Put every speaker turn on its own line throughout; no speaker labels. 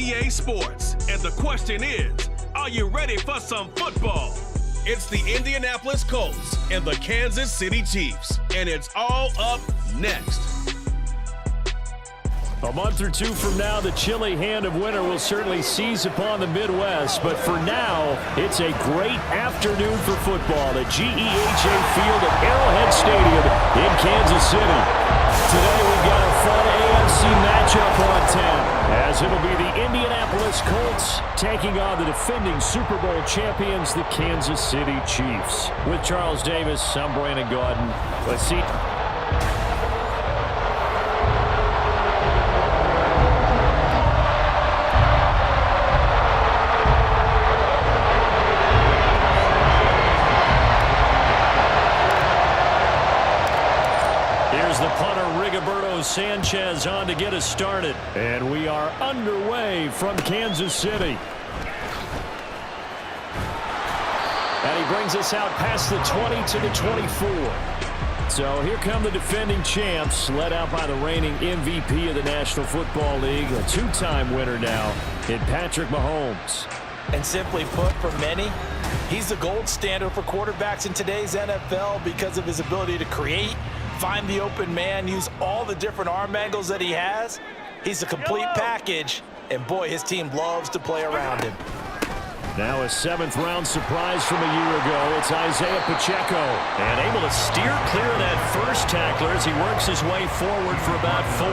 EA Sports. And the question is, are you ready for some football? It's the Indianapolis Colts and the Kansas City Chiefs, and it's all up next.
A month or two from now, the chilly hand of winter will certainly seize upon the Midwest. But for now, it's a great afternoon for football at GEHA Field at Arrowhead Stadium in Kansas City. Today, we've got a fun AFC matchup on 10, as it'll be the Indianapolis Colts taking on the defending Super Bowl champions, the Kansas City Chiefs. With Charles Davis, I'm Brandon Gaudin. Let's see. Sanchez on to get us started. And we are underway from Kansas City. And he brings us out past the 20 to the 24. So here come the defending champs, led out by the reigning MVP of the National Football League, a two-time winner now in Patrick Mahomes.
And simply put, for many, he's the gold standard for quarterbacks in today's NFL because of his ability to create, find the open man, use all the different arm angles that he has. He's a complete package, and boy, his team loves to play around him.
Now a seventh-round surprise from a year ago. It's Isaiah Pacheco, and able to steer clear of that first tackler as he works his way forward for about 4.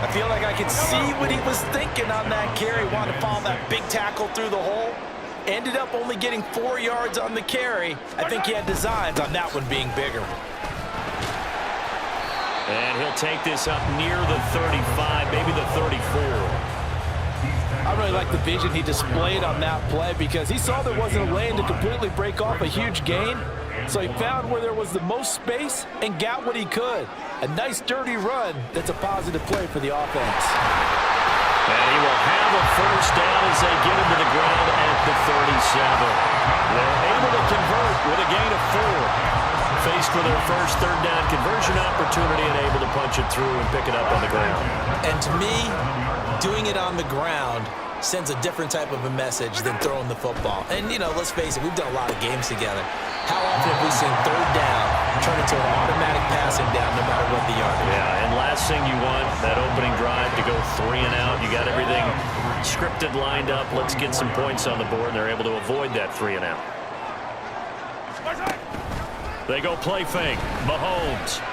I feel like I could see what he was thinking on that carry. Wanted to follow that big tackle through the hole. Ended up only getting 4 yards on the carry. I think he had designs on that one being bigger.
And he'll take this up near the 35, maybe the 34.
I really like the vision he displayed on that play because he saw there wasn't a lane to completely break off a huge gain. So he found where there was the most space and got what he could. A nice dirty run that's a positive play for the offense.
And he will have a first down as they get him to the ground at the 37. They're able to convert with a gain of 4. Faced with their first third down conversion opportunity and able to punch it through and pick it up on the ground.
And to me, doing it on the ground sends a different type of a message than throwing the football. And, you know, let's face it, we've done a lot of games together. How often have we seen third down turn into an automatic passing down no matter what the yard is?
Yeah, and last thing you want, that opening drive to go 3 and out. You got everything scripted, lined up. Let's get some points on the board, and they're able to avoid that 3 and out. They go play fake. Mahomes.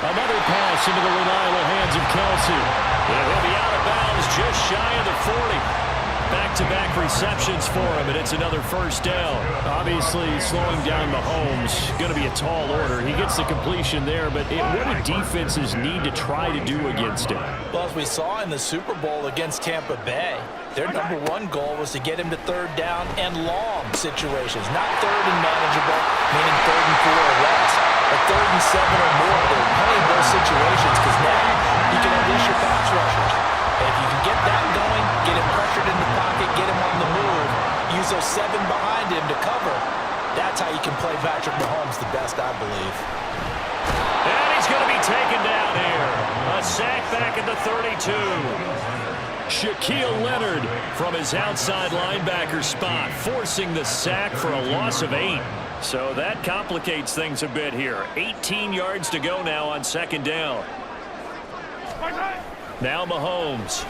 Another pass into the reliable hands of Kelsey. And he'll be out of bounds just shy of the 40. Back-to-back receptions for him, and it's another first down. Obviously, slowing down Mahomes, going to be a tall order. He gets the completion there, but what do defenses need to try to do against him?
Well, as we saw in the Super Bowl against Tampa Bay, their #1 goal was to get him to third down and long situations, not third and manageable, meaning 3rd and 4 or less, but 3rd and 7 or more. There are plenty of those situations because now you can unleash your pass rushers. And if you can get that going, get him pressured in the pocket, get him on the move, use those 7 behind him to cover, that's how you can play Patrick Mahomes the best, I believe.
And he's going to be taken down here. A sack back at the 32. Shaquille Leonard from his outside linebacker spot, forcing the sack for a loss of 8. So that complicates things a bit here. 18 yards to go now on second down. Now Mahomes.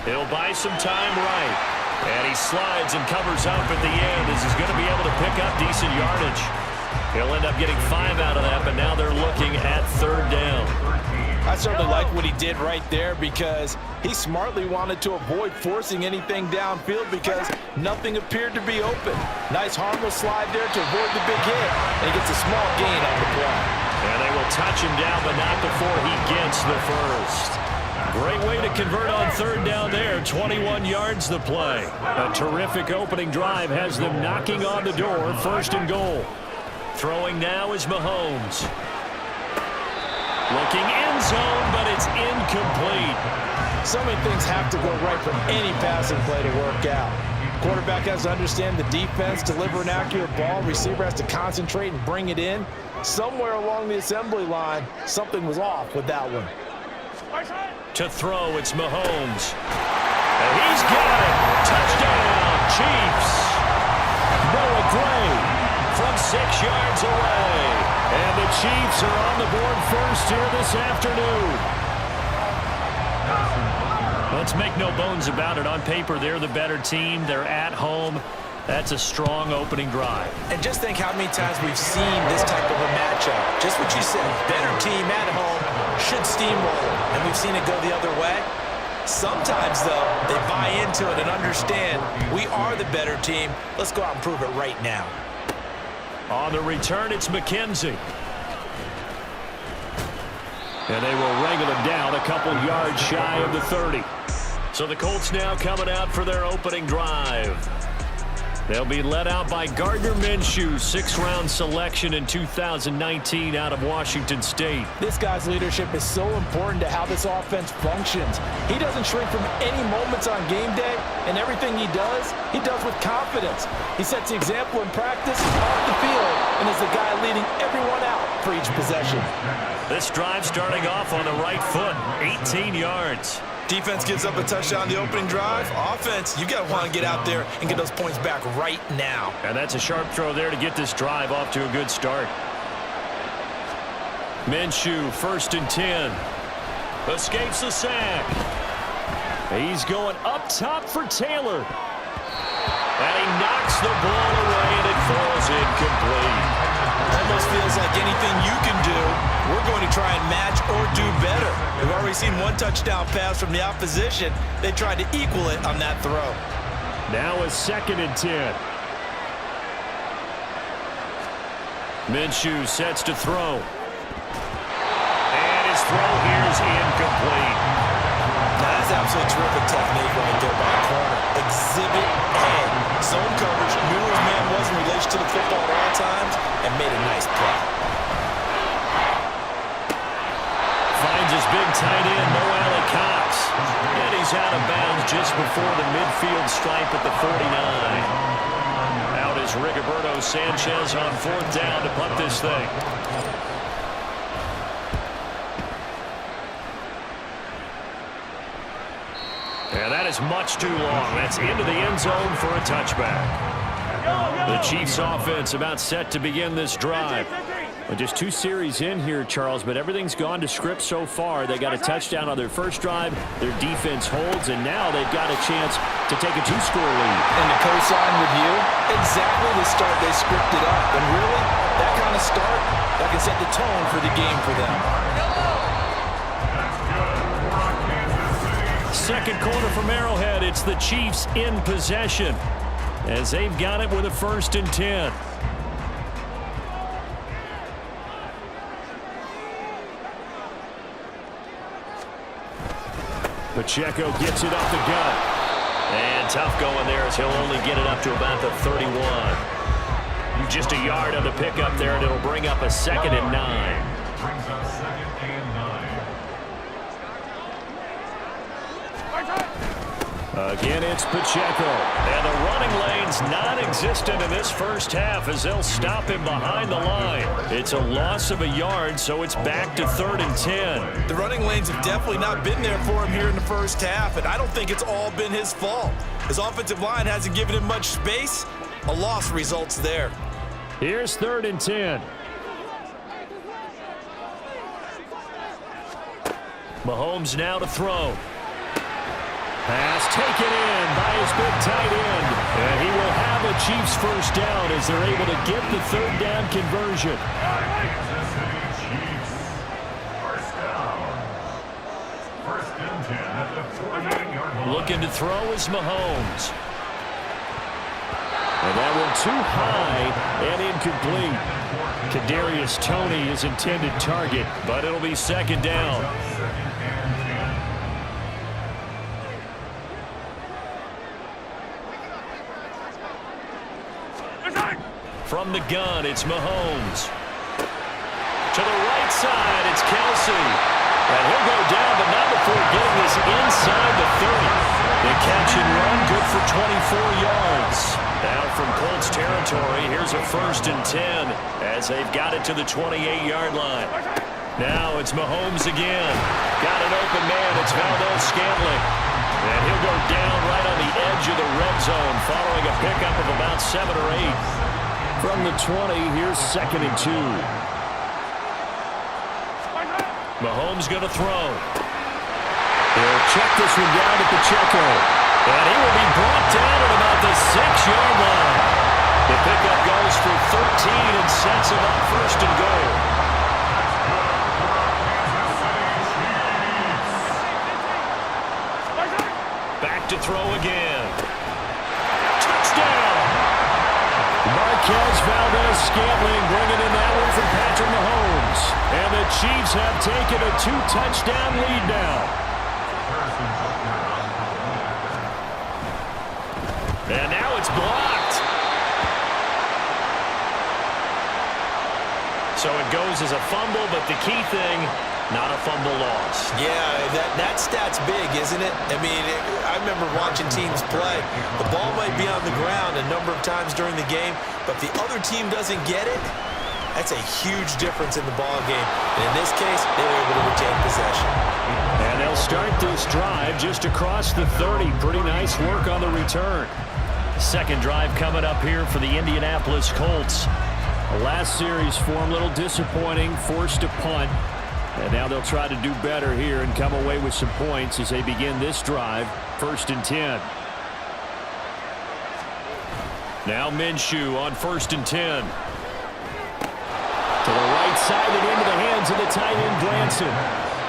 He'll buy some time right. And he slides and covers up at the end as he's going to be able to pick up decent yardage. He'll end up getting 5 out of that, but now they're looking at third down.
I certainly like what he did right there because he smartly wanted to avoid forcing anything downfield because nothing appeared to be open. Nice harmless slide there to avoid the big hit, and he gets a small gain on the play.
And they will touch him down, but not before he gets the first. Great way to convert on third down there. 21 yards the play. A terrific opening drive has them knocking on the door. 1st and goal. Throwing now is Mahomes. Looking end zone, but it's incomplete.
So many things have to go right for any passing play to work out. Quarterback has to understand the defense, deliver an accurate ball. Receiver has to concentrate and bring it in. Somewhere along the assembly line, something was off with that one.
To throw, it's Mahomes. And he's got it. Touchdown, Chiefs. Noah Gray from 6 yards away. And the Chiefs are on the board first here this afternoon. Let's make no bones about it. On paper, they're the better team. They're at home. That's a strong opening drive.
And just think how many times we've seen this type of a matchup. Just what you said, better team at home should steamroll. And we've seen it go the other way. Sometimes, though, they buy into it and understand we are the better team. Let's go out and prove it right now.
On the return, it's McKenzie. And they will wrangle him down a couple yards shy of the 30. So the Colts now coming out for their opening drive. They'll be led out by Gardner Minshew, 6th-round selection in 2019 out of Washington State.
This guy's leadership is so important to how this offense functions. He doesn't shrink from any moments on game day, and everything he does with confidence. He sets the example in practice, off the field, and is the guy leading everyone out for each possession.
This drive starting off on the right foot, 18 yards.
Defense gives up a touchdown on the opening drive. Offense, you got to want to get out there and get those points back right now.
And that's a sharp throw there to get this drive off to a good start. Minshew, 1st and 10. Escapes the sack. He's going up top for Taylor. And he knocks the ball away, and it falls incomplete.
Almost feels like anything you can do, we're going to try and match or do better. We've already seen one touchdown pass from the opposition. They tried to equal it on that throw.
Now a 2nd and 10. Minshew sets to throw. And his throw here is incomplete.
Now, that's absolutely terrific technique right there by a corner. Exhibit A. Zone coverage, knew where his man was in relation to the football at all times, and made a nice play.
Finds his big tight end, Mo Alley Cox. And he's out of bounds just before the midfield stripe at the 49. Out is Rigoberto Sanchez on 4th down to punt this thing. And that is much too long. That's into the end zone for a touchback. The Chiefs offense about set to begin this drive. Well, just 2 series in here, Charles, but everything's gone to script so far. They got a touchdown on their first drive. Their defense holds, and now they've got a chance to take a 2-score lead.
And to co-sign with you, exactly the start they scripted up. And really, that kind of start, that can set the tone for the game for them.
2nd quarter from Arrowhead. It's the Chiefs in possession as they've got it with a 1st and 10. Pacheco gets it up the gut. And tough going there as he'll only get it up to about the 31. Just a yard on the pickup there, and it'll bring up a 2nd and 9. Again, it's Pacheco. And the running lane's non-existent in this first half as they'll stop him behind the line. It's a loss of a yard, so it's back to 3rd and 10.
The running lanes have definitely not been there for him here in the first half, and I don't think it's all been his fault. His offensive line hasn't given him much space. A loss results there.
Here's 3rd and 10. Mahomes now to throw. Pass taken in by his big tight end. And he will have a Chiefs first down as they're able to get the 3rd down conversion. Looking to throw is Mahomes. And that one too high and incomplete. Kadarius Toney, his intended target, but it'll be 2nd down. From the gun, it's Mahomes. To the right side, it's Kelsey. And he'll go down, but not before getting this inside the 30. The catch and run, good for 24 yards. Now from Colts territory, here's a 1st and 10 as they've got it to the 28-yard line. Now it's Mahomes again. Got an open man. It's Valdez-Scantling. And he'll go down right on the edge of the red zone following a pickup of about 7 or 8. From the 20, here's 2nd and 2. Mahomes going to throw. He'll check this one down at Pacheco. And he will be brought down at about the 6-yard line. The pickup goes for 13 and sets him up 1st and goal. Back to throw again. Touchdown! Marquez Valdez-Scantling bringing in that one from Patrick Mahomes. And the Chiefs have taken a 2-touchdown lead now. And now it's blocked. So it goes as a fumble, but the key thing, not a fumble loss.
Yeah, that stat's big, isn't it? I mean, I remember watching teams play. The ball might be on the ground a number of times during the game, but if the other team doesn't get it, that's a huge difference in the ball game. And in this case, they were able to retain possession.
And they'll start this drive just across the 30. Pretty nice work on the return. Second drive coming up here for the Indianapolis Colts. The last series for them, a little disappointing, forced a punt. And now they'll try to do better here and come away with some points as they begin this drive, 1st and 10. Now Minshew on 1st and 10. To the right side and into the hands of the tight end, Glanson.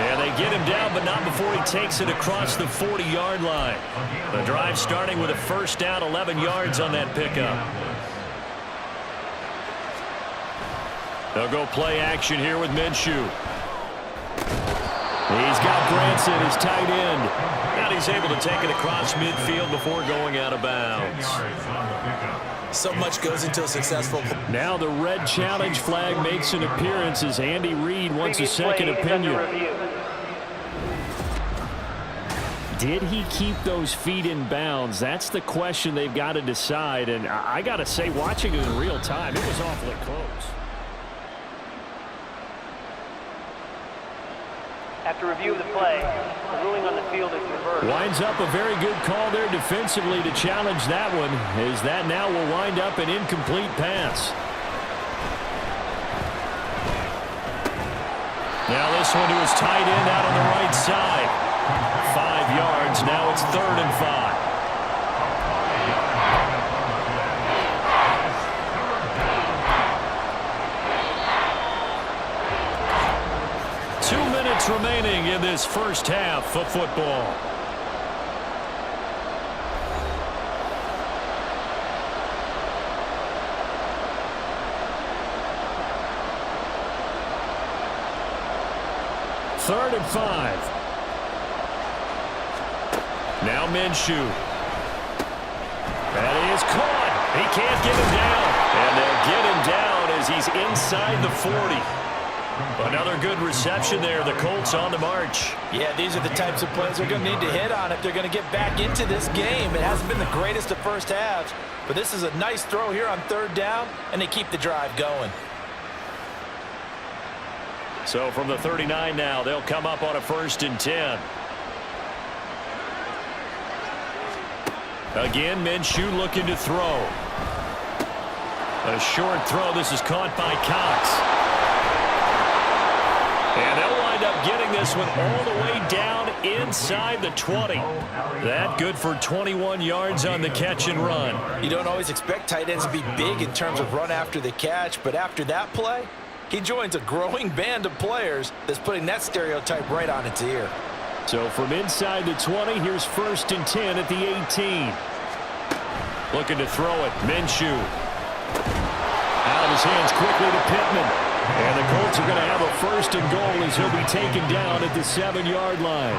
And they get him down, but not before he takes it across the 40-yard line. The drive starting with a 1st down, 11 yards on that pickup. They'll go play action here with Minshew. He's got Granson, his tight end. And he's able to take it across midfield before going out of bounds.
So much goes into a successful.
Now the red challenge flag makes an appearance as Andy Reid wants a second opinion. Did he keep those feet in bounds? That's the question they've got to decide. And I got to say, watching it in real time, it was awfully close.
After review of the play, the ruling on the field is reversed.
Winds up a very good call there defensively to challenge that one, as that now will wind up an incomplete pass. Now this one to his tight end out on the right side. 5 yards, now it's 3rd and 5. Remaining in this first half of football. Third and 5. Now Minshew. And he is caught. He can't get him down. And they'll get him down as he's inside the 40. Another good reception there. The Colts on the march.
Yeah, these are the types of plays they're going to need to hit on if they're going to get back into this game. It hasn't been the greatest of first halves, but this is a nice throw here on 3rd down, and they keep the drive going.
So from the 39 now, they'll come up on a 1st and 10. Again, Minshew looking to throw. A short throw. This is caught by Cox. And they'll wind up getting this one all the way down inside the 20. That good for 21 yards on the catch and run.
You don't always expect tight ends to be big in terms of run after the catch, but after that play, he joins a growing band of players that's putting that stereotype right on its ear.
So from inside the 20, here's 1st and 10 at the 18. Looking to throw it, Minshew. Out of his hands quickly to Pittman. And the Colts are going to have a 1st and goal as he'll be taken down at the 7-yard line.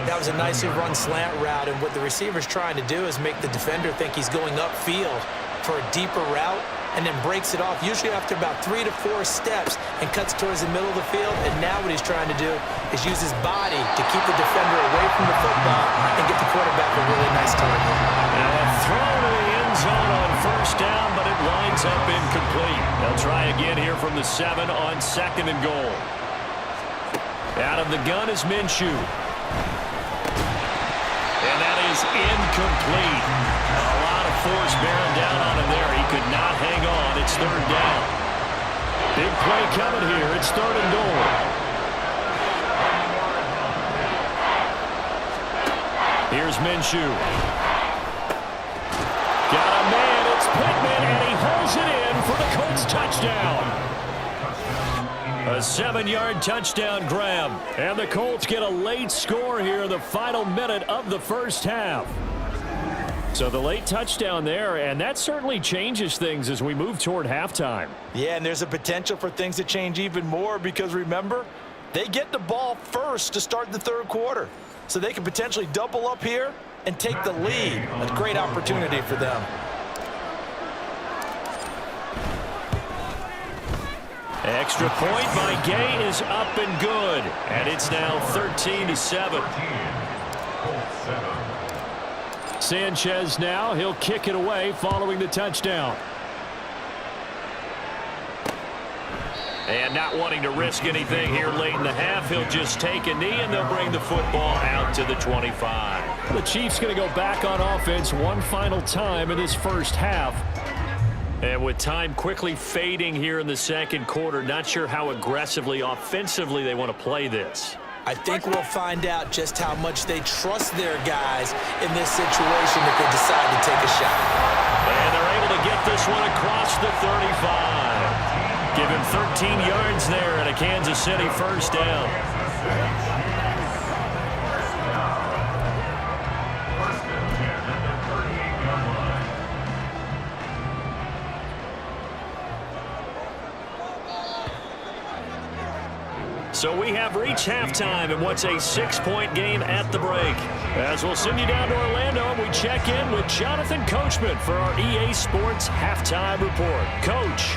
That was a nicely run slant route, and what the receiver's trying to do is make the defender think he's going upfield for a deeper route, and then breaks it off, usually after about 3 to 4 steps, and cuts towards the middle of the field. And now what he's trying to do is use his body to keep the defender away from the football and get the quarterback a really nice target.
And a throw to the end end zone on first down, but it winds up incomplete. They'll try again here from the 7 on 2nd and goal. Out of the gun is Minshew. And that is incomplete. A lot of force bearing down on him there. He could not hang on. It's 3rd down. Big play coming here. It's 3rd and goal. Here's Minshew. Got a man. It's Pittman, and he holds it in for the Colts touchdown. A 7-yard touchdown grab. And the Colts get a late score here in the final minute of the first half. So the late touchdown there, and that certainly changes things as we move toward halftime.
Yeah, and there's a potential for things to change even more because, remember, they get the ball first to start the 3rd quarter. So they can potentially double up here and take the lead. A great opportunity for them.
Extra point by Gay is up and good. And it's now 13-7. Sanchez now, he'll kick it away following the touchdown. And not wanting to risk anything here late in the half, he'll just take a knee and they'll bring the football out to the 25. The Chiefs going to go back on offense one final time in this first half. And with time quickly fading here in the 2nd quarter, not sure how aggressively, offensively they want to play this.
I think we'll find out just how much they trust their guys in this situation if they decide to take a shot.
And they're able to get this one across the 35. Give him 13 yards there and a Kansas City first down. So we have reached halftime in what's a 6-point game at the break. As we'll send you down to Orlando, and we check in with Jonathan Coachman for our EA Sports Halftime Report. Coach.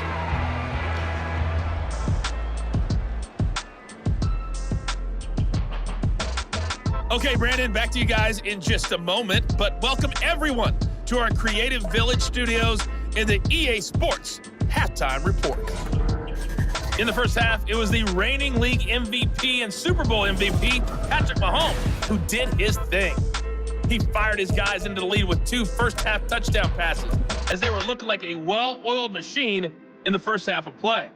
Okay, Brandon, back to you guys in just a moment, but welcome everyone to our Creative Village studios in the EA Sports Halftime Report. In the first half, it was the reigning league MVP and Super Bowl MVP, Patrick Mahomes, who did his thing. He fired his guys into the lead with 2 first-half touchdown passes as they were looking like a well-oiled machine in the first half of play.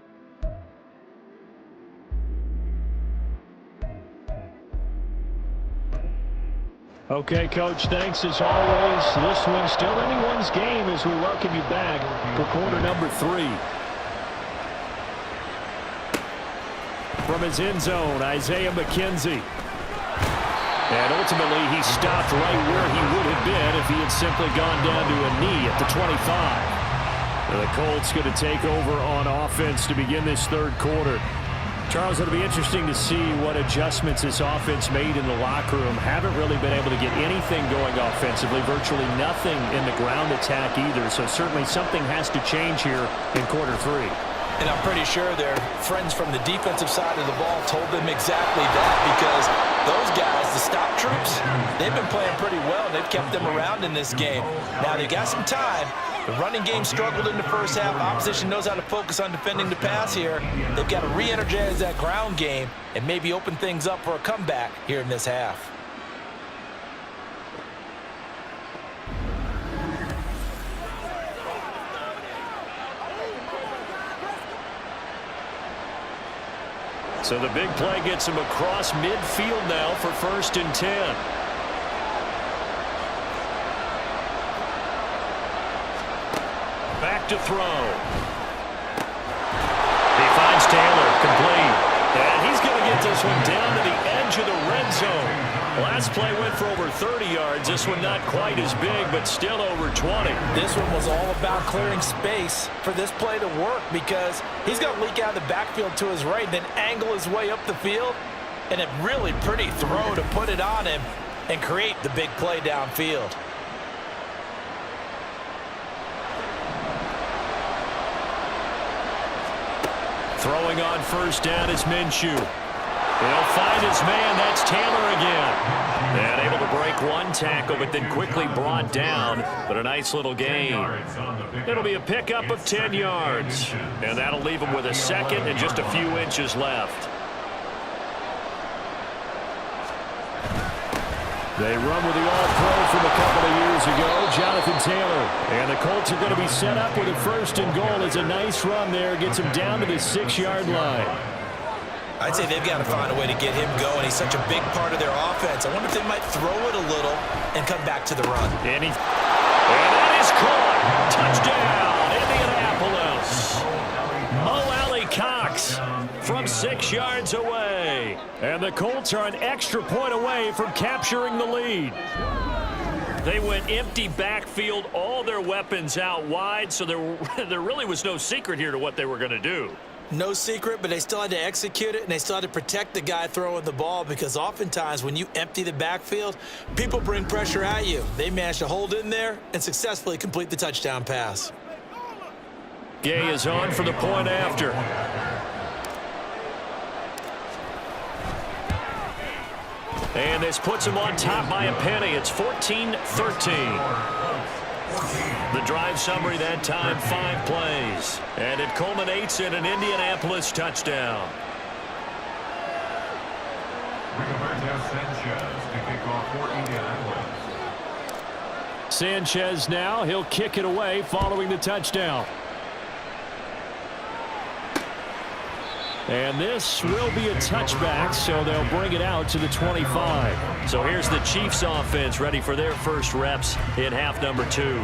Okay, Coach, thanks as always. This one's still anyone's game as we welcome you back for quarter number 3. From his end zone, Isaiah McKenzie. And ultimately, he stopped right where he would have been if he had simply gone down to a knee at the 25. The Colts going to take over on offense to begin this 3rd quarter. Charles, it'll be interesting to see what adjustments this offense made in the locker room. Haven't really been able to get anything going offensively, virtually nothing in the ground attack either. So certainly something has to change here in quarter 3.
And I'm pretty sure their friends from the defensive side of the ball told them exactly that because those guys, the stop troops, they've been playing pretty well. They've kept them around in this game. Now they got some time. The running game struggled in the first half. Opposition knows how to focus on defending the pass here. They've got to re-energize that ground game and maybe open things up for a comeback here in this half.
So the big play gets him across midfield now for 1st and 10. Back to throw. He finds Taylor, complete. And he's going to get this one down to the edge of the red zone. Last play went for over 30 yards. This one not quite as big, but still over 20.
This one was all about clearing space for this play to work because he's going to leak out of the backfield to his right, then angle his way up the field. And a really pretty throw to put it on him and create the big play downfield.
Throwing on first down is Minshew. He'll find his man. That's Taylor again. And able to break Broke one tackle, but then quickly brought down. But a nice little gain. It'll be a pickup of 10 yards. And that'll leave him with a second and just a few inches left. They run with the All-Pro from a couple of years ago, Jonathan Taylor. And the Colts are going to be set up with a 1st and goal. It's a nice run there. Gets him down to the 6-yard line.
I'd say they've got to find a way to get him going. He's such a big part of their offense. I wonder if they might throw it a little and come back to the run.
And that is caught. Touchdown, Indianapolis. Mo Alley Cox from 6 yards away. And the Colts are an extra point away from capturing the lead. They went empty backfield, all their weapons out wide, so there really was no secret here to what they were going to do.
No secret, but they still had to execute it, and they still had to protect the guy throwing the ball, because oftentimes when you empty the backfield, people bring pressure at you. They managed to hold in there and successfully complete the touchdown pass.
Gay is on for the point after. And this puts him on top by a penny. It's 14-13. The drive summary that time, 5 plays. And it culminates in an Indianapolis touchdown. Sanchez now, he'll kick it away following the touchdown. And this will be a touchback, so they'll bring it out to the 25. So here's the Chiefs offense ready for their first reps in half number 2.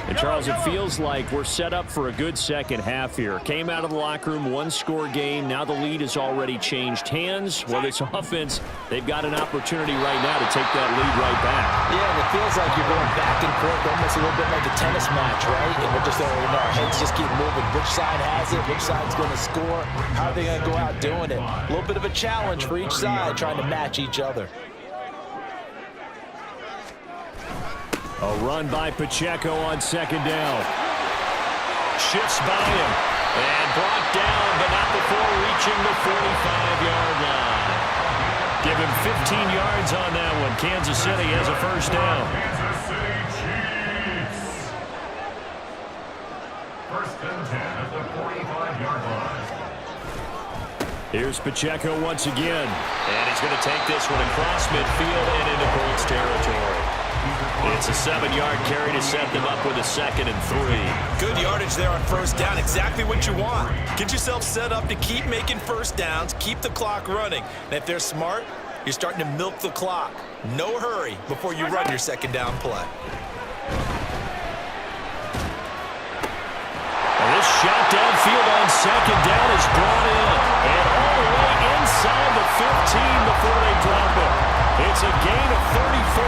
And, Charles, it feels like we're set up for a good second half here. Came out of the locker room, 1-score game. Now the lead has already changed hands. Well, this offense, they've got an opportunity right now to take that lead right back.
Yeah, and it feels like you're going back and forth, almost a little bit like a tennis match, right? And we're just our heads just keep moving. Which side has it? Which side's going to score? How are they going to go out doing it? A little bit of a challenge for each side, trying to match each other.
A run by Pacheco on 2nd down. Shifts by him. And brought down, but not before reaching the 45-yard line. Give him 15 yards on that one. Kansas City has a 1st down.
First and 10 at the 45-yard line.
Here's Pacheco once again. And he's going to take this one across midfield and into Colts territory. It's a 7-yard carry to set them up with a 2nd and 3.
Good yardage there on 1st down. Exactly what you want. Get yourself set up to keep making 1st downs, keep the clock running. And if they're smart, you're starting to milk the clock. No hurry before you run your 2nd down play.
And this shot downfield on 2nd down is brought in. And all the way inside the 15 before they drop it. It's a gain of 34.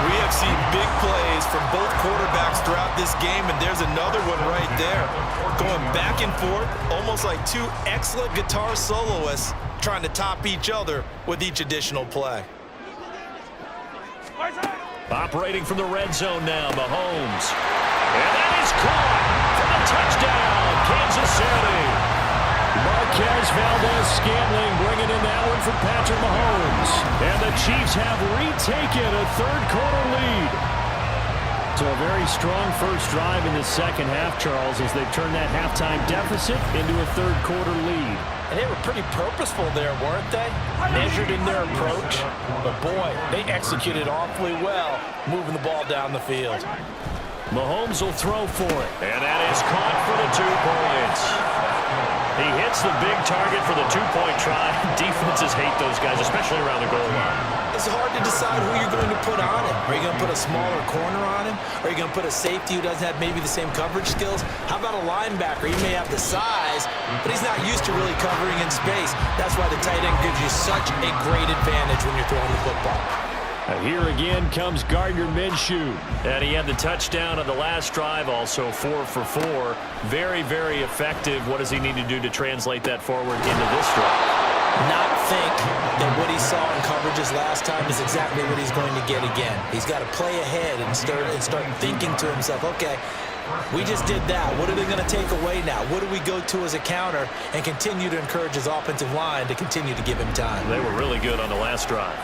We have seen big plays from both quarterbacks throughout this game, and there's another one right there. Going back and forth, almost like 2 excellent guitar soloists trying to top each other with each additional play.
Operating from the red zone now, Mahomes. And that is caught for the touchdown, Kansas City. Marquez Valdez-Scantling bringing in that one from Patrick Mahomes. And the Chiefs have retaken a 3rd-quarter lead. So a very strong first drive in the second half, Charles, as they've turned that halftime deficit into a 3rd-quarter lead.
And they were pretty purposeful there, weren't they? Measured in their approach. But, boy, they executed awfully well moving the ball down the field.
Mahomes will throw for it. And that is caught for the 2 points. He hits the big target for the 2-point try. Defenses hate those guys, especially around the goal line.
It's hard to decide who you're going to put on him. Are you going to put a smaller corner on him? Are you going to put a safety who doesn't have maybe the same coverage skills? How about a linebacker? He may have the size, but he's not used to really covering in space. That's why the tight end gives you such a great advantage when you're throwing the football.
Here again comes Gardner Minshew. And he had the touchdown on the last drive, also 4 for 4. Very, very effective. What does he need to do to translate that forward into this drive?
Not think that what he saw in coverages last time is exactly what he's going to get again. He's got to play ahead and start thinking to himself, okay, we just did that. What are they going to take away now? What do we go to as a counter? And continue to encourage his offensive line to continue to give him time.
They were really good on the last drive.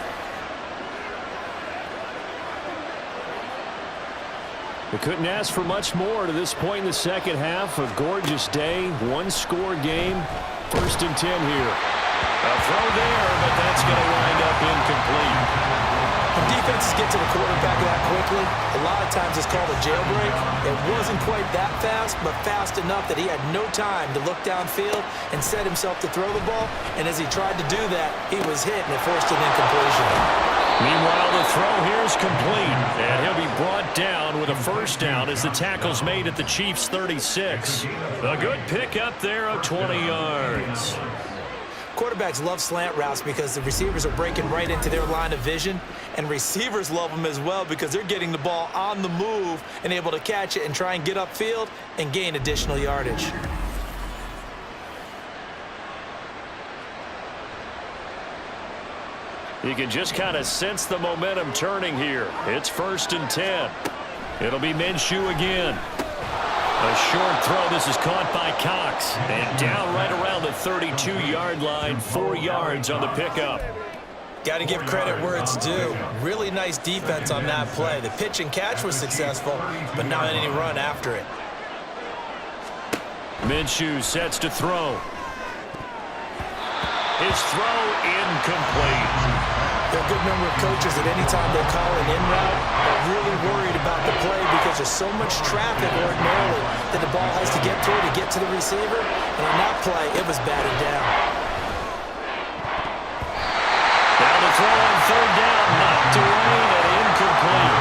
They couldn't ask for much more to this point in the second half. A gorgeous day, one-score game. 1st and 10 here. A throw there, but that's going to wind up incomplete.
When defenses get to the quarterback that quickly, a lot of times it's called a jailbreak. It wasn't quite that fast, but fast enough that he had no time to look downfield and set himself to throw the ball. And as he tried to do that, he was hit and it forced an incompletion.
Meanwhile, the throw here is complete, and he'll be brought down with a first down as the tackle's made at the Chiefs' 36. A good pickup there of 20 yards.
Quarterbacks love slant routes because the receivers are breaking right into their line of vision, and receivers love them as well because they're getting the ball on the move and able to catch it and try and get upfield and gain additional yardage.
You can just kind of sense the momentum turning here. It's 1st and 10. It'll be Minshew again. A short throw. This is caught by Cox. And down right around the 32-yard line. 4 yards on the pickup.
Got to give credit where it's due. Really nice defense on that play. The pitch and catch was successful, but not any run after it.
Minshew sets to throw. His throw incomplete.
There are a good number of coaches at any time they call an in route are really worried about the play because there's so much traffic ordinarily that the ball has to get through to get to the receiver. And on that play, it was batted down.
Now the throw on 3rd down, knocked away and incomplete.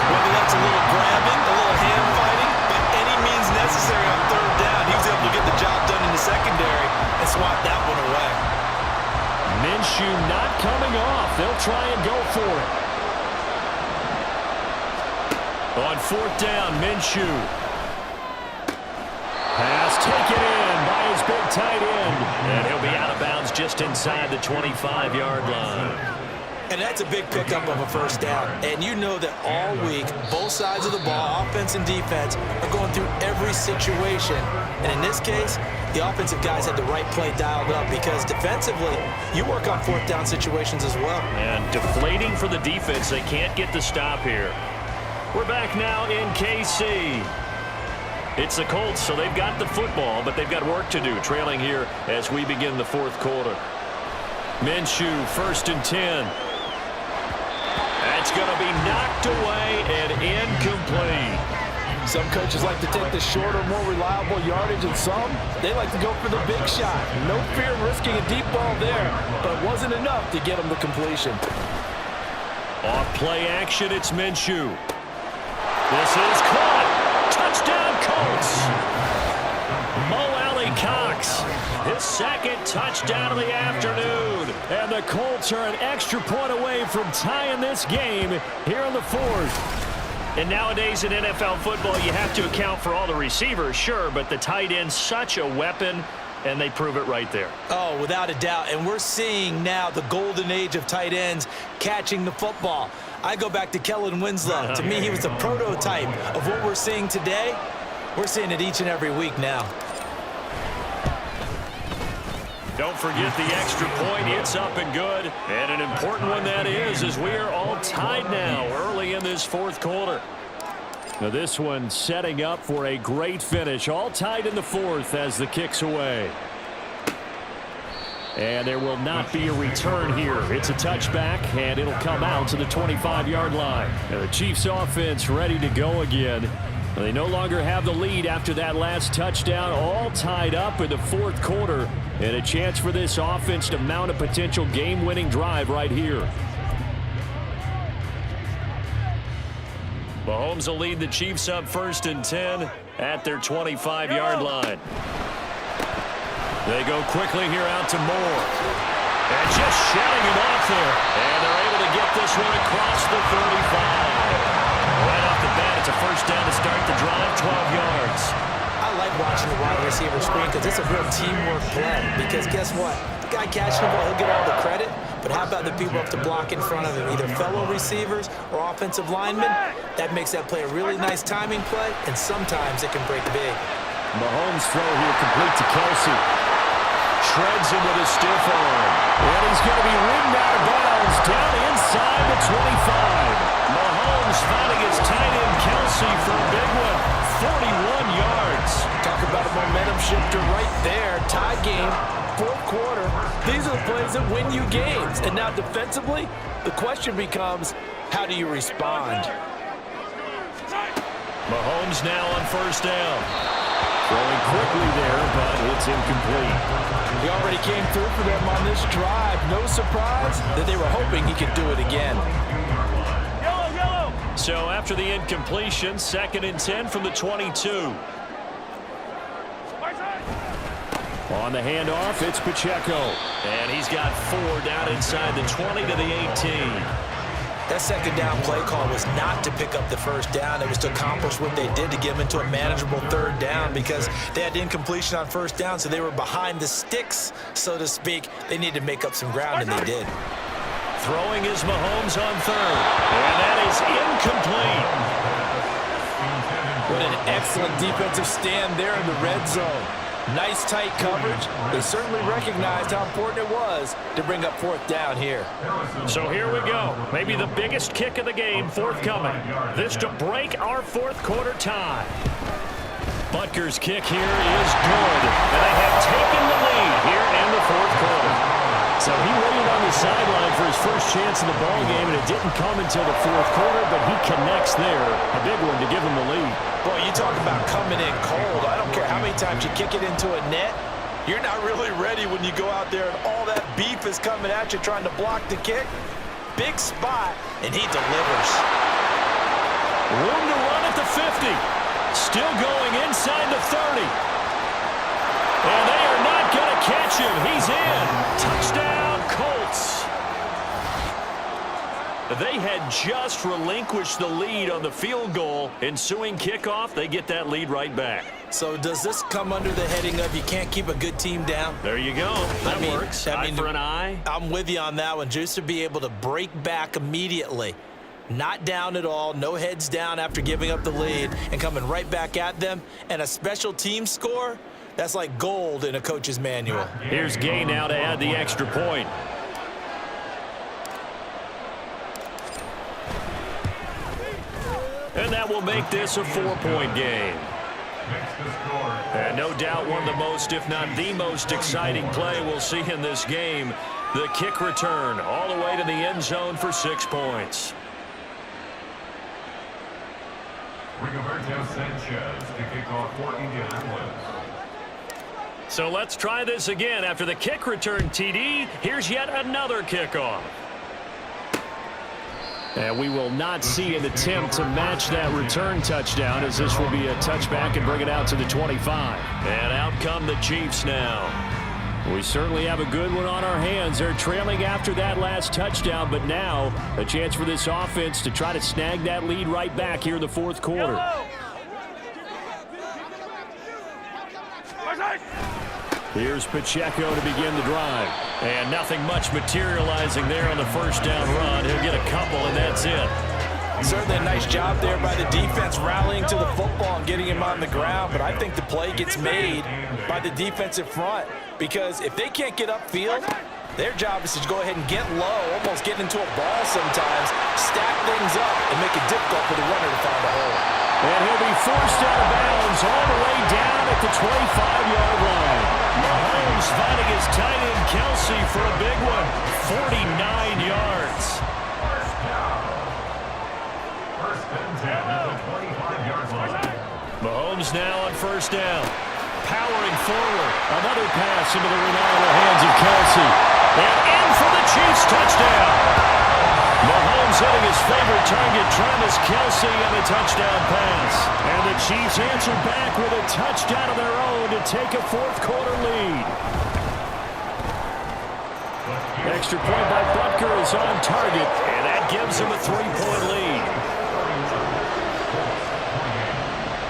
Whether that's a little grabbing, a little hand fighting, by any means necessary on 3rd down, he was able to get the job done in the secondary and swat that one away.
Minshew not coming off. They'll try and go for it. On 4th down, Minshew. Pass taken in by his big tight end. And he'll be out of bounds just inside the 25-yard line.
And that's a big pickup of a first down. And you know that all week, both sides of the ball, offense and defense, are going through every situation. And in this case, the offensive guys had the right play dialed up because defensively, you work on 4th down situations as well.
And deflating for the defense. They can't get the stop here. We're back now in KC. It's the Colts, so they've got the football, but they've got work to do, trailing here as we begin the 4th quarter. Minshew, 1st and 10. That's going to be knocked away and incomplete.
Some coaches like to take the shorter, more reliable yardage, and some, they like to go for the big shot. No fear of risking a deep ball there, but it wasn't enough to get them to completion.
Off play action, it's Minshew. This is caught. Touchdown, Colts. Mo Alley Cox, his 2nd touchdown of the afternoon. And the Colts are an extra point away from tying this game here in the 4th. And nowadays in NFL football, you have to account for all the receivers, sure, but the tight end's such a weapon, and they prove it right there.
Oh, without a doubt. And we're seeing now the golden age of tight ends catching the football. I go back to Kellen Winslow. To me, he was a prototype of what we're seeing today. We're seeing it each and every week now.
Don't forget the extra point. It's up and good. And an important one that is, as we are all tied now early in this 4th quarter. Now this one setting up for a great finish. All tied in the 4th as the kick's away. And there will not be a return here. It's a touchback, and it'll come out to the 25-yard line. Now the Chiefs offense ready to go again. They no longer have the lead after that last touchdown, all tied up in the 4th quarter, and a chance for this offense to mount a potential game-winning drive right here. Mahomes will lead the Chiefs up 1st and 10 at their 25-yard line. They go quickly here out to Moore. And just shutting him off there. And they're able to get this one across the 35. Right off the bat, it's a first down to start the drive, 12 yards.
I like watching the wide receiver screen because it's a real teamwork play. Because guess what? The guy catching the ball, he'll get all the credit. But how about the people up to block in front of him, either fellow receivers or offensive linemen? That makes that play a really nice timing play, and sometimes it can break big.
Mahomes' throw here complete to Kelsey. Shreds him with a stiff arm. And he's going to be ridden out of bounds down inside the 25. Mahomes finding his tight end Kelsey
These are the plays that win you games. And now defensively, the question becomes, how do you respond?
Mahomes now on first down. Throwing quickly there, but it's incomplete.
He already came through for them on this drive. No surprise that they were hoping he could do it again.
So after the incompletion, 2nd and 10 from the 22. On the handoff, it's Pacheco. And he's got 4 down inside the 20 to the 18.
That second down play call was not to pick up the first down. It was to accomplish what they did to get them into a manageable 3rd down because they had incompletion on first down, so they were behind the sticks, so to speak. They needed to make up some ground, and they did.
Throwing is Mahomes on 3rd. And that is incomplete.
What an excellent defensive stand there in the red zone. Nice tight coverage. They certainly recognized how important it was to bring up 4th down here.
So here we go. Maybe the biggest kick of the game forthcoming. This to break our 4th quarter tie. Butker's kick here is good. And they have taken the lead here in the 4th quarter. So he waited on the sideline for his first chance in the ball game, and it didn't come until the 4th quarter, but he connects there. A big one to give him the lead.
Boy, you talk about coming in cold. I don't care how many times you kick it into a net. You're not really ready when you go out there and all that beef is coming at you trying to block the kick. Big spot, and he delivers.
Room to run at the 50. Still going inside the 30. And they are not going to catch him. He's in. Touchdown, Colts. They had just relinquished the lead on the field goal. Ensuing kickoff, they get that lead right back.
So does this come under the heading of you can't keep a good team down?
There you go. That works. Eye for an eye.
I'm with you on that one. Just to be able to break back immediately. Not down at all. No heads down after giving up the lead and coming right back at them. And a special team score, that's like gold in a coach's manual.
Here's Gay now to add the extra point. And that will make this a 4-point game. And no doubt one of the most, if not the most exciting play we'll see in this game. The kick return all the way to the end zone for 6 points.
Rigoberto Sanchez to kick off for Indianapolis.
So let's try this again. After the kick return, TD, here's yet another kickoff. And we will not see an attempt to match that return touchdown, as this will be a touchback and bring it out to the 25. And out come the Chiefs now. We certainly have a good one on our hands. They're trailing after that last touchdown, but now a chance for this offense to try to snag that lead right back here in the 4th quarter. Here's Pacheco to begin the drive. And nothing much materializing there on the first down run. He'll get a couple, and that's it.
Certainly a nice job there by the defense rallying to the football and getting him on the ground, but I think the play gets made by the defensive front because if they can't get upfield, their job is to go ahead and get low, almost get into a ball sometimes, stack things up, and make it difficult for the runner to find a hole.
And he'll be forced out of bounds all the way down at the 25-yard line. Mahomes finding his tight end Kelsey for a big one, 49 yards.
First and 10 at the 25-yard line.
Mahomes now on first down. Powering forward. Another pass into the reliable hands of Kelsey. And in for the Chiefs touchdown. Mahomes hitting his favorite target, Travis Kelsey, and a touchdown pass. And the Chiefs answer back with a touchdown of their own to take a 4th quarter lead. Extra point by Butker is on target, and that gives him a 3-point lead.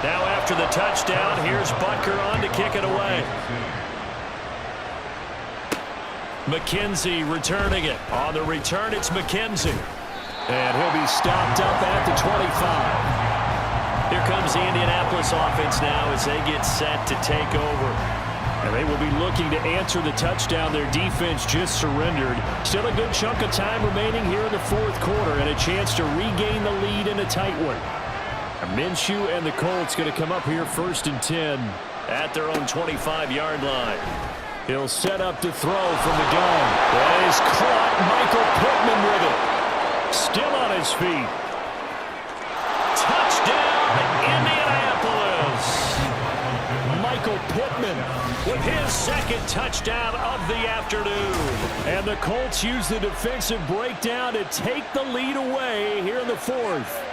Now after the touchdown, here's Butker on to kick it away. McKenzie returning it. On the return, it's McKenzie. And he'll be stopped up at the 25. Here comes the Indianapolis offense now as they get set to take over. And they will be looking to answer the touchdown their defense just surrendered. Still a good chunk of time remaining here in the 4th quarter and a chance to regain the lead in a tight one. Minshew and the Colts going to come up here 1st and 10 at their own 25-yard line. He'll set up to throw from the gun. And he's caught. Michael Pittman with it. Still on his feet. Touchdown, Indianapolis. Michael Pittman with his second touchdown of the afternoon. And the Colts use the defensive breakdown to take the lead away here in the fourth.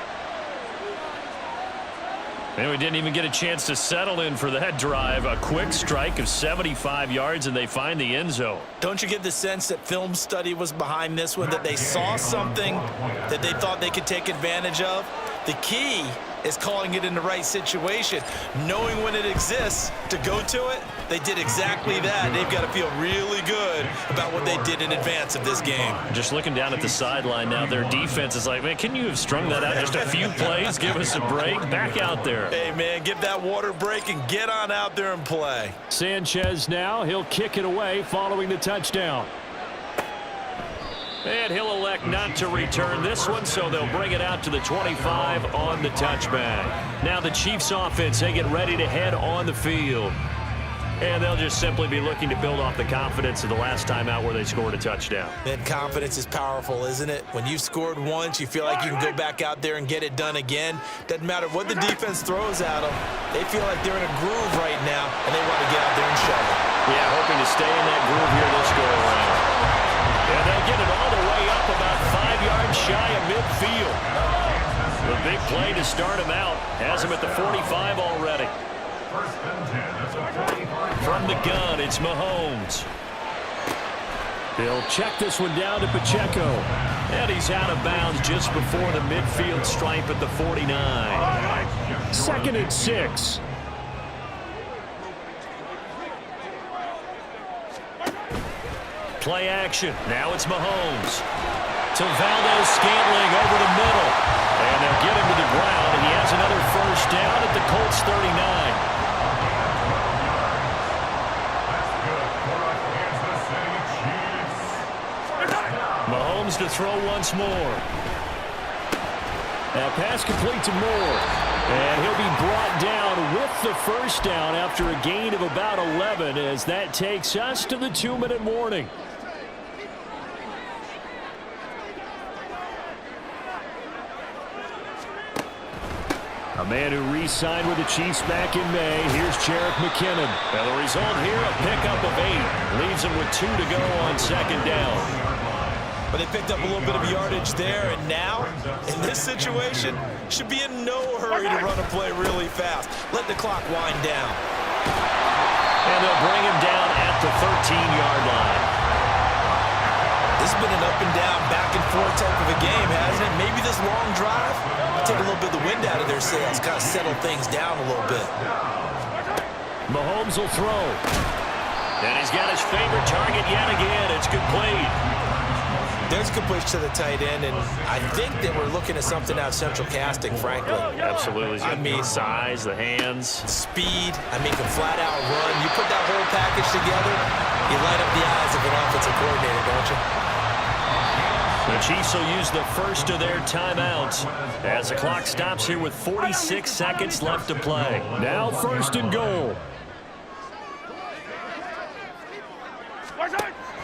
And we didn't even get a chance to settle in for that drive. A quick strike of 75 yards, and they find the end zone.
Don't you get the sense that film study was behind this one, that they saw something that they thought they could take advantage of? The key is calling it in the right situation, knowing when it exists to go to it. They did exactly that. They've got to feel really good about what they did in advance of this game.
Just looking down at the sideline now, their defense is like, man, can you have strung that out just a few plays? Give us a break. Back out there.
Hey, man, give that water break and get on out there and play.
Sanchez now. He'll kick it away following the touchdown.
And he'll elect not to return this one, so they'll bring it out to the 25 on the touchback. Now the Chiefs offense, they get ready to head on the field. And they'll just simply be looking to build off the confidence of the last time out where they scored a touchdown.
Man, confidence is powerful, isn't it? When you've scored once, you feel like you can go back out there and get it done again. Doesn't matter what the defense throws at them. They feel like they're in a groove right now, and they want to get out there and show it.
Yeah, hoping to stay in that groove here this go-around.
And they'll get it all the way up about 5 yards shy of midfield. The big play to start him out has him at the 45 already. From the gun, it's Mahomes. They'll check this one down to Pacheco. And he's out of bounds just before the midfield stripe at the 49. 2nd and 6. Play action. Now it's Mahomes. To Valdez-Scantling over the middle. And they'll get him to the ground, and he has another first down at the Colts 39. Mahomes to throw once more. That pass complete to Moore. And he'll be brought down with the first down after a gain of about 11 as that takes us to the 2-minute warning. A man who re-signed with the Chiefs back in May. Here's Jerick McKinnon. And the result here, a pickup of 8. Leaves him with 2 to go on 2nd down.
But they picked up a little bit of yardage there, and now, in this situation, should be in no hurry to run a play really fast. Let the clock wind down.
And they'll bring him down at the 13-yard line.
This has been an up-and-down, back-and-forth type of a game, hasn't it? Maybe this long drive take a little bit of the wind out of their sails, kind of settle things down a little bit.
Mahomes will throw. And he's got his favorite target yet again. It's complete.
There's a good push to the tight end, and I think that we're looking at something out of central casting, frankly.
Absolutely.
I mean,
size, the hands.
Speed, I mean, can flat out run. You put that whole package together, you light up the eyes of an offensive coordinator, don't you?
The Chiefs will use the first of their timeouts as the clock stops here with 46 seconds left to play. Now 1st and goal.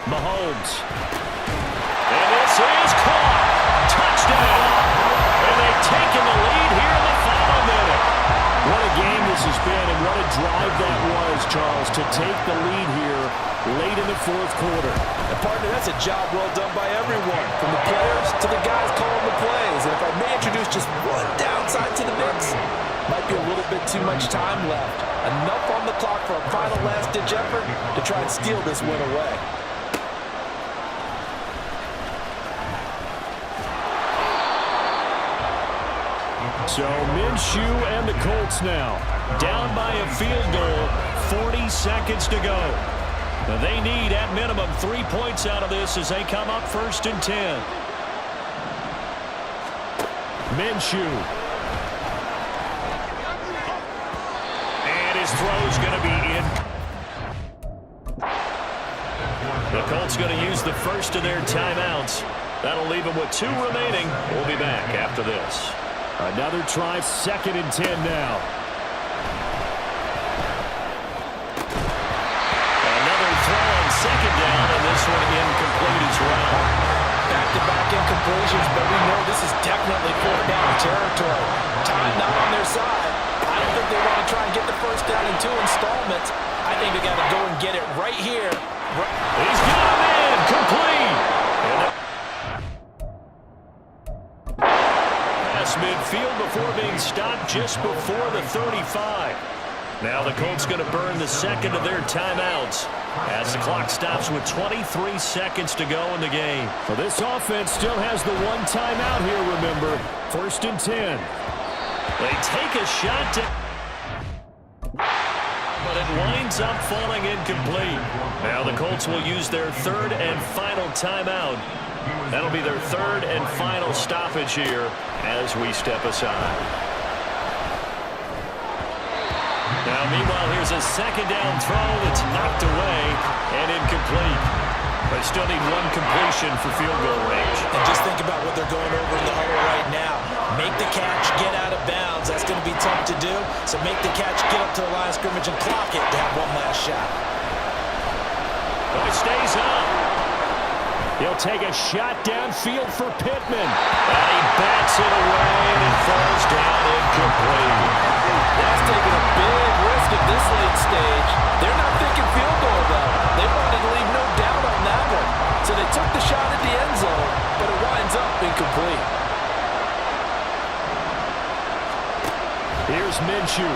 Mahomes. And this is caught. Touchdown. And they've taken the lead here in the final minute. What a game this has been, and what a drive that was, Charles, to take the lead here late in the 4th quarter.
And partner, that's a job well done by everyone, from the players to the guys calling the plays. And if I may introduce just one downside to the mix, might be a little bit too much time left. Enough on the clock for a final last-ditch effort to try and steal this win away.
So Minshew and the Colts now down by a field goal, 40 seconds to go. They need at minimum 3 points out of this as they come up 1st and 10. Minshew. And his throw's going to be in. The Colts going to use the first of their timeouts. That'll leave them with 2 remaining. We'll be back after this. Another try, 2nd and 10 now. Another throw
this one incomplete as well.
Back-to-back incompletions, but we know this is definitely fourth down territory. Time not on their side. I don't think they want to try and get the first down in 2 installments. I think they got to go and get it right here.
He's got him in, complete. Pass midfield before being stopped just before the 35. Now the Colts going to burn the second of their timeouts as the clock stops with 23 seconds to go in the game.
So this offense still has the one timeout here, remember. 1st and 10.
They take a shot to... but it winds up falling incomplete. Now the Colts will use their 3rd and final timeout. That'll be their 3rd and final stoppage here as we step aside. Now, meanwhile, here's a 2nd down throw that's knocked away and incomplete. They still need 1 completion for field goal range.
And just think about what they're going over in the huddle right now. Make the catch, get out of bounds. That's going to be tough to do. So make the catch, get up to the line of scrimmage, and clock it to have one last shot.
But it stays up.
He'll take a shot downfield for Pittman.
And he bats it away, and it falls down incomplete.
That's taking a big risk at this late stage. They're not thinking field goal, though. They wanted to leave no doubt on that one. So they took the shot at the end zone, but it winds up incomplete.
Here's Minshew.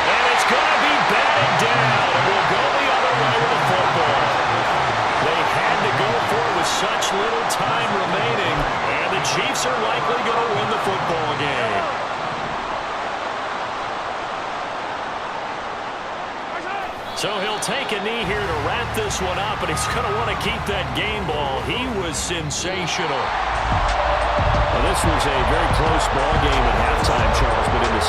And it's going to be batted down. It will go the other way with the football. They had to go for it with such little time remaining, and the Chiefs are likely going to win the football game. So he'll take a knee here to wrap this one up, and he's going to want to keep that game ball. He was sensational.
Well, this was a very close ball game at halftime, Charles, but in the